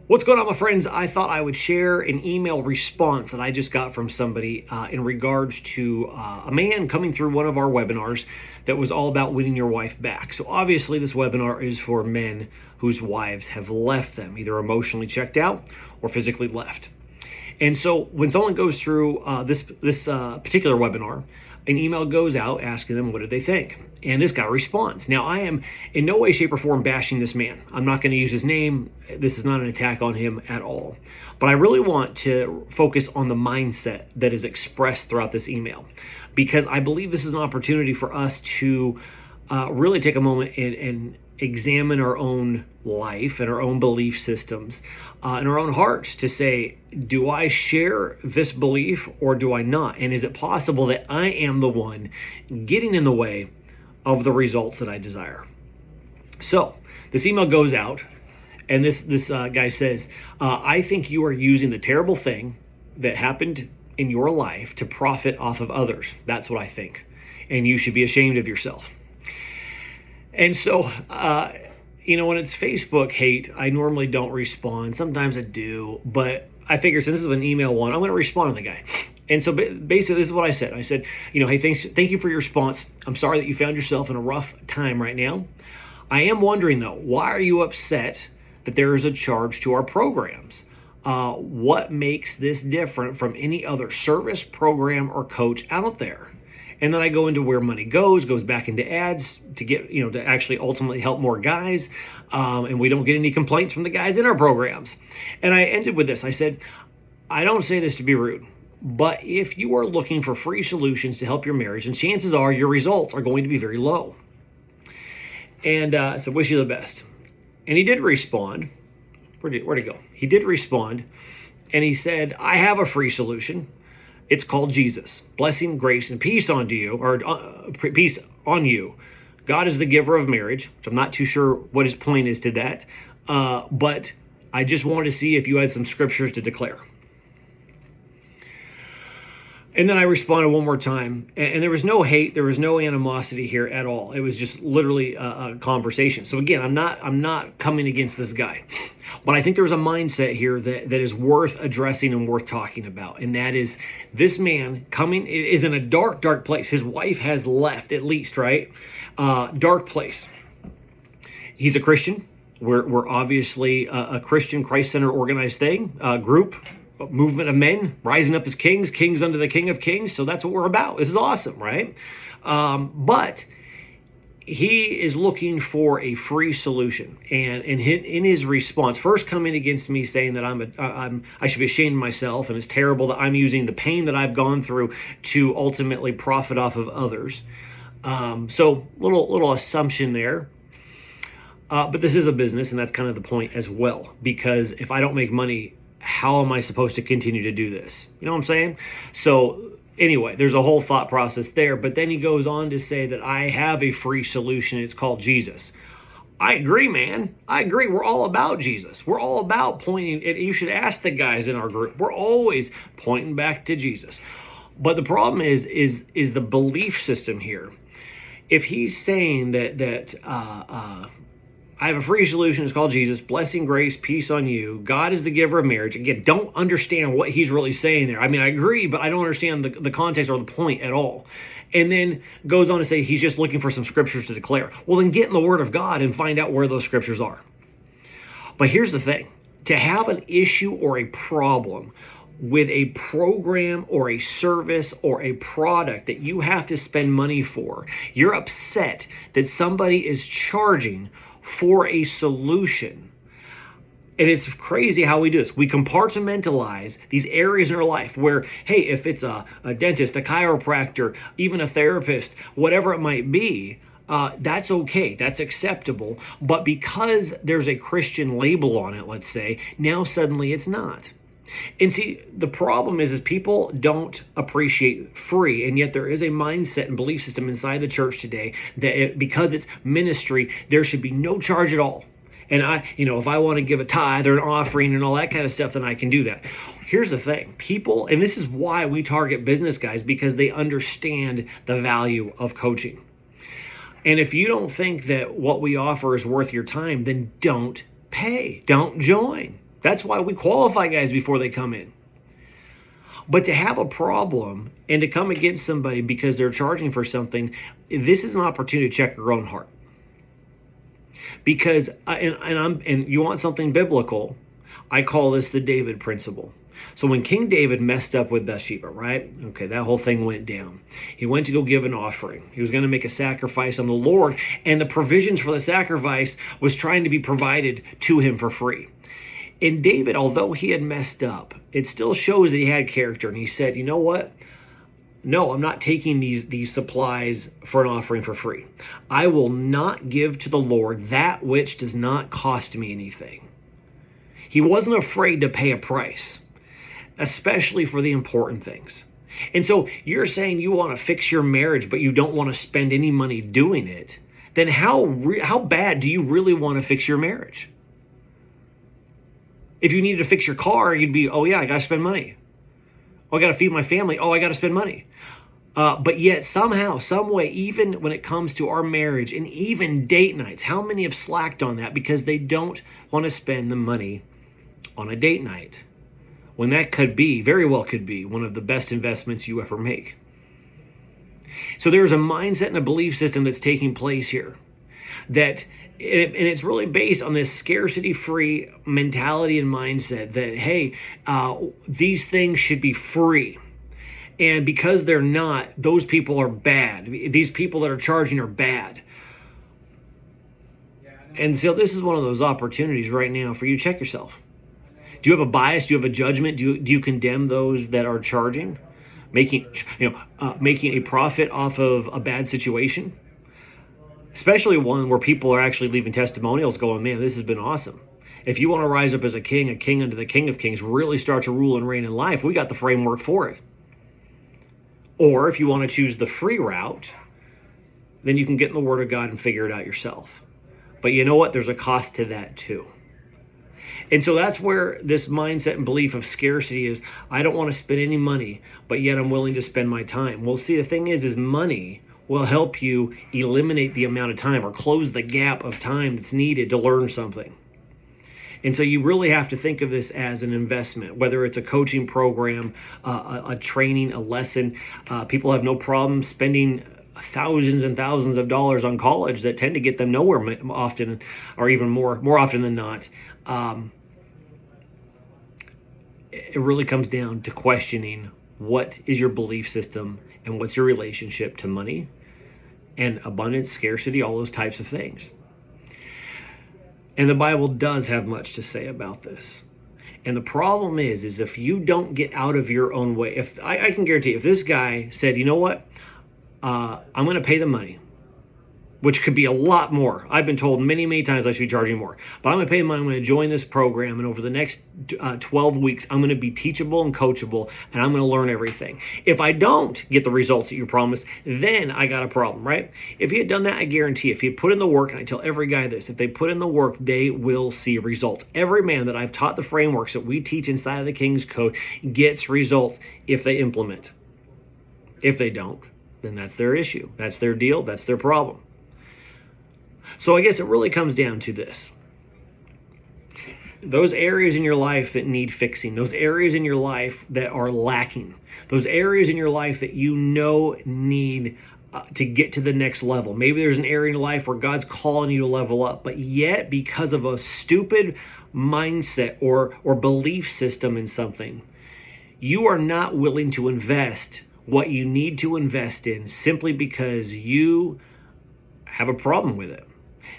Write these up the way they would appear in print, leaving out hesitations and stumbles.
What's going on, my friends? I thought I would share an email response that I just got from somebody in regards to a man coming through one of our webinars that was all about winning your wife back. So obviously this webinar is for men whose wives have left them, either emotionally checked out or physically left. And so when someone goes through this particular webinar, an email goes out asking them what did they think. And this guy responds. Now, I am in no way, shape, or form bashing this man. I'm not going to use his name. This is not an attack on him at all. But I really want to focus on the mindset that is expressed throughout this email, because I believe this is an opportunity for us to really take a moment and examine our own life and our own belief systems and our own hearts to say, do I share this belief or do I not? And is it possible that I am the one getting in the way of the results that I desire? So this email goes out and this guy says, I think you are using the terrible thing that happened in your life to profit off of others. That's what I think. And you should be ashamed of yourself. And so, when it's Facebook hate, I normally don't respond. Sometimes I do, but I figure since this is an email one, I'm going to respond to the guy. And so basically, this is what I said. I said, hey, thank you for your response. I'm sorry that you found yourself in a rough time right now. I am wondering, though, why are you upset that there is a charge to our programs? What makes this different from any other service, program, or coach out there? And then I go into where money goes back into ads to get, to actually ultimately help more guys. And we don't get any complaints from the guys in our programs. And I ended with this. I said, I don't say this to be rude, but if you are looking for free solutions to help your marriage, and chances are your results are going to be very low. And I said, wish you the best. And he did respond. Where'd he go? He did respond. And he said, I have a free solution. It's called Jesus. Blessing, grace, and peace unto you, or peace on you. God is the giver of marriage, which I'm not too sure what his point is to that. But I just wanted to see if you had some scriptures to declare. And then I responded one more time, and there was no hate, there was no animosity here at all. It was just literally a conversation. So again, I'm not coming against this guy, but I think there's a mindset here that is worth addressing and worth talking about, and that is this man is in a dark place. His wife has left, at least, right? Dark place. He's a Christian. We're obviously a Christian, Christ-centered, organized group. Movement of men rising up as kings under the King of Kings. So that's what we're about. This is awesome, right? But he is looking for a free solution, and in his response, first coming against me saying that I should be ashamed of myself, and it's terrible that I'm using the pain that I've gone through to ultimately profit off of others. So little assumption there. But this is a business, and that's kind of the point as well. Because if I don't make money, how am I supposed to continue to do this? You know what I'm saying? So anyway, there's a whole thought process there. But then he goes on to say that I have a free solution. It's called Jesus. I agree, man. I agree. We're all about Jesus. We're all about pointing. You should ask the guys in our group. We're always pointing back to Jesus. But the problem is the belief system here. If he's saying that I have a free solution. It's called Jesus. Blessing, grace, peace on you. God is the giver of marriage. Again, don't understand what he's really saying there. I mean, I agree, but I don't understand the context or the point at all. And then goes on to say he's just looking for some scriptures to declare. Well, then get in the Word of God and find out where those scriptures are. But here's the thing. To have an issue or a problem with a program or a service or a product that you have to spend money for, you're upset that somebody is charging for a solution. And it's crazy how we do this. We compartmentalize these areas in our life where, hey, if it's a dentist, a chiropractor, even a therapist, whatever it might be, that's okay. That's acceptable. But because there's a Christian label on it, let's say, now suddenly it's not. And see, the problem is people don't appreciate free, and yet there is a mindset and belief system inside the church today that because it's ministry, there should be no charge at all. And if I want to give a tithe or an offering and all that kind of stuff, then I can do that. Here's the thing. People, and this is why we target business guys, because they understand the value of coaching. And if you don't think that what we offer is worth your time, then don't pay. Don't join. That's why we qualify guys before they come in. But to have a problem and to come against somebody because they're charging for something, this is an opportunity to check your own heart. Because, and you want something biblical, I call this the David principle. So when King David messed up with Bathsheba, right? Okay, that whole thing went down. He went to go give an offering. He was going to make a sacrifice on the Lord, and the provisions for the sacrifice was trying to be provided to him for free. And David, although he had messed up, it still shows that he had character. And he said, you know what? No, I'm not taking these supplies for an offering for free. I will not give to the Lord that which does not cost me anything. He wasn't afraid to pay a price, especially for the important things. And so you're saying you want to fix your marriage, but you don't want to spend any money doing it. Then how bad do you really want to fix your marriage? If you needed to fix your car, you'd be, oh yeah, I got to spend money. Oh, I got to feed my family. Oh, I got to spend money. But yet somehow, some way, even when it comes to our marriage and even date nights, how many have slacked on that because they don't want to spend the money on a date night? When that could be, very well could be, one of the best investments you ever make. So there's a mindset and a belief system that's taking place here that, and it's really based on this scarcity-free mentality and mindset that, hey, these things should be free. And because they're not, those people are bad. These people that are charging are bad. And so this is one of those opportunities right now for you to check yourself. Do you have a bias? Do you have a judgment? Do you condemn those that are charging, making a profit off of a bad situation? Especially one where people are actually leaving testimonials going, man, this has been awesome. If you want to rise up as a king under the King of Kings, really start to rule and reign in life, we got the framework for it. Or if you want to choose the free route, then you can get in the Word of God and figure it out yourself. But you know what? There's a cost to that too. And so that's where this mindset and belief of scarcity is. I don't want to spend any money, but yet I'm willing to spend my time. Well, see, the thing is money will help you eliminate the amount of time or close the gap of time that's needed to learn something. And so you really have to think of this as an investment, whether it's a coaching program, a training, a lesson. People have no problem spending thousands and thousands of dollars on college that tend to get them nowhere often, or even more often than not. It really comes down to questioning what is your belief system and what's your relationship to money and abundance, scarcity, all those types of things. And the Bible does have much to say about this. And the problem is if you don't get out of your own way, if I can guarantee if this guy said, you know what, I'm going to pay the money, which could be a lot more. I've been told many, many times I should be charging more. But I'm going to pay the money. I'm going to join this program. And over the next 12 weeks, I'm going to be teachable and coachable. And I'm going to learn everything. If I don't get the results that you promised, then I got a problem, right? If he had done that, I guarantee if he had put in the work, and I tell every guy this, if they put in the work, they will see results. Every man that I've taught the frameworks that we teach inside of the King's Code gets results if they implement. If they don't, then that's their issue. That's their deal. That's their problem. So I guess it really comes down to this. Those areas in your life that need fixing, those areas in your life that are lacking, those areas in your life that you know need to get to the next level. Maybe there's an area in your life where God's calling you to level up, but yet because of a stupid mindset or belief system in something, you are not willing to invest what you need to invest in simply because you have a problem with it.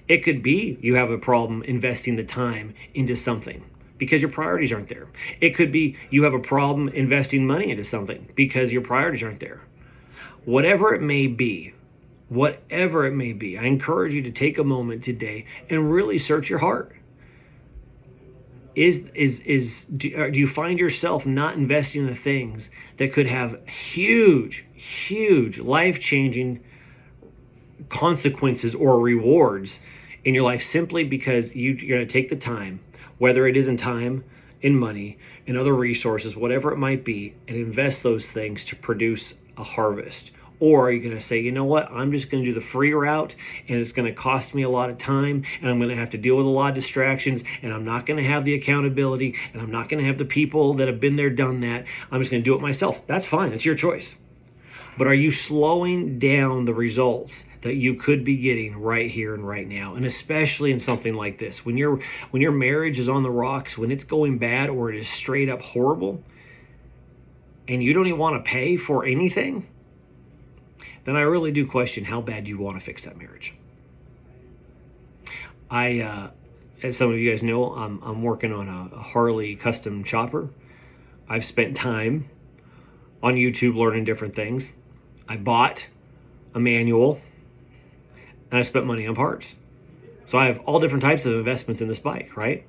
It could be you have a problem investing the time into something because your priorities aren't there. It could be you have a problem investing money into something because your priorities aren't there. Whatever it may be, I encourage you to take a moment today and really search your heart. Do you find yourself not investing in the things that could have huge, life-changing consequences or rewards in your life simply because you're going to take the time, whether it is in time, in money, in other resources, whatever it might be, and invest those things to produce a harvest Or are you going to say, you know what, I'm just going to do the free route, and it's going to cost me a lot of time, and I'm going to have to deal with a lot of distractions, and I'm not going to have the accountability, and I'm not going to have the people that have been there, done that. I'm just going to do it myself. That's fine. It's your choice. But are you slowing down the results that you could be getting right here and right now? And especially in something like this, when your marriage is on the rocks, when it's going bad or it is straight up horrible, and you don't even want to pay for anything, then I really do question how bad you want to fix that marriage. As some of you guys know, I'm working on a Harley custom chopper. I've spent time on YouTube learning different things. I bought a manual, and I spent money on parts. So I have all different types of investments in this bike, right?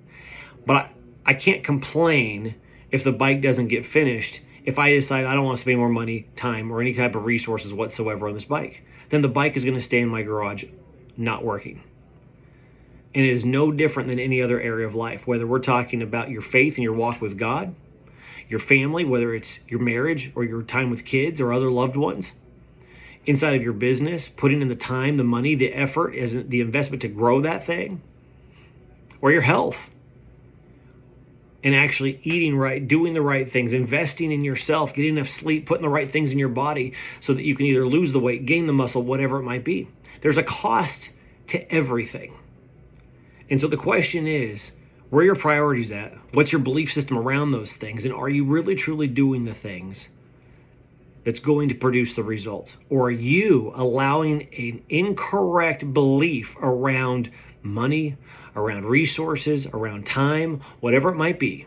But I can't complain if the bike doesn't get finished if I decide I don't want to spend more money, time, or any type of resources whatsoever on this bike. Then the bike is going to stay in my garage not working. And it is no different than any other area of life, whether we're talking about your faith and your walk with God, your family, whether it's your marriage or your time with kids or other loved ones, inside of your business, putting in the time, the money, the effort, as the investment to grow that thing, or your health, and actually eating right, doing the right things, investing in yourself, getting enough sleep, putting the right things in your body so that you can either lose the weight, gain the muscle, whatever it might be. There's a cost to everything. And so the question is, where are your priorities at? What's your belief system around those things? And are you really truly doing the things that's going to produce the results? Or are you allowing an incorrect belief around money, around resources, around time, whatever it might be?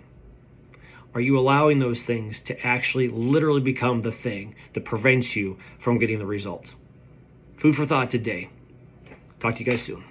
Are you allowing those things to actually literally become the thing that prevents you from getting the results? Food for thought today. Talk to you guys soon.